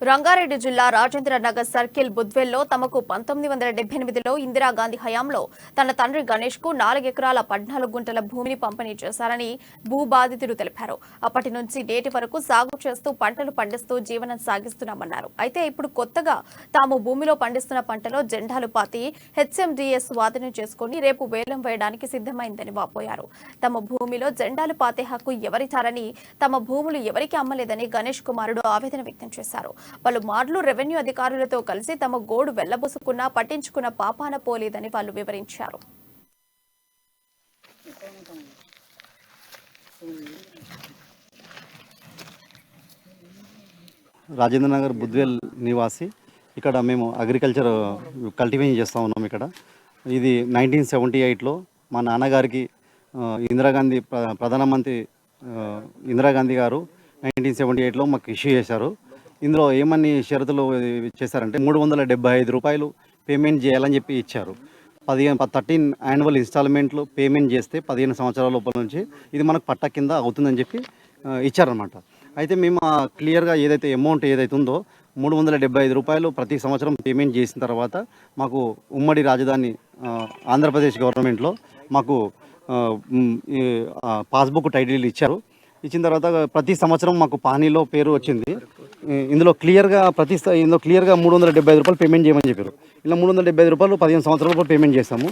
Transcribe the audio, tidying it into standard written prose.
రంగారెడ్డి జిల్లా రాజేంద్ర నగర్ సర్కిల్ బుద్వెల్లో తమకు 1978లో ఇందిరాగాంధీ హయాంలో తన తండ్రి గణేష్ కు 4 ఎకరాల 14 గుంటల భూమిని పంపిణీ చేశారని భూబాధితుడు తెలిపారు. అప్పటి నుంచి నేటి వరకు సాగు చేస్తూ పంటలు పండిస్తూ జీవనం సాగిస్తున్నామన్నారు. అయితే ఇప్పుడు కొత్తగా తాము భూమిలో పండిస్తున్న పంటలో జెండాలు పాతి హెచ్ఎండిఎస్ స్వాధీనం చేసుకుని రేపు వేలం వేయడానికి సిద్ధమైందని వాపోయారు. తమ భూమిలో జెండాలు పాతే హక్కు ఎవరిచారని, తమ భూములు ఎవరికి అమ్మలేదని గణేష్ కుమారుడు ఆవేదన వ్యక్తం చేశారు. పలుమార్లు రెవెన్యూ అధికారులతో కలిసి తమ గోడు వెళ్లబోసుకున్నా పట్టించుకున్న పాపాన పోలేదని వాళ్ళు వివరించారు. రాజేంద్ర నగర్ బుద్వేల్ నివాసి. ఇక్కడ మేము అగ్రికల్చర్ కల్టివేషన్ చేస్తూ ఉన్నాం. ఇక్కడ ఇది 1978లో మా నాన్నగారికి ఇందిరాగాంధీ ప్రధానమంత్రి ఇందిరాగాంధీ గారు 1978లో మాకు ఇష్యూ చేశారు. ఇందులో ఏమని షరతులు చేశారంటే 375 రూపాయలు పేమెంట్ చేయాలని చెప్పి ఇచ్చారు. 13 యాన్యువల్ ఇన్స్టాల్మెంట్లు పేమెంట్ చేస్తే 15 సంవత్సరాల లోపల నుంచి ఇది మనకు పట్టా కింద అవుతుందని చెప్పి ఇచ్చారనమాట. అయితే మేము క్లియర్గా ఏదైతే అమౌంట్ ఏదైతే ఉందో 375 రూపాయలు ప్రతి సంవత్సరం పేమెంట్ చేసిన తర్వాత మాకు ఉమ్మడి రాజధాని ఆంధ్రప్రదేశ్ గవర్నమెంట్లో మాకు పాస్బుక్ టైటిల్ ఇచ్చారు. ఇచ్చిన తర్వాత ప్రతి సంవత్సరం మాకు పానీలో పేరు వచ్చింది. ఇందులో క్లియర్గా 375 రూపాయలు పేమెంట్ చేయమని చెప్పారు. ఇలా 375 రూపాయలు 15 సంవత్సరాల పేమెంట్ చేస్తాము.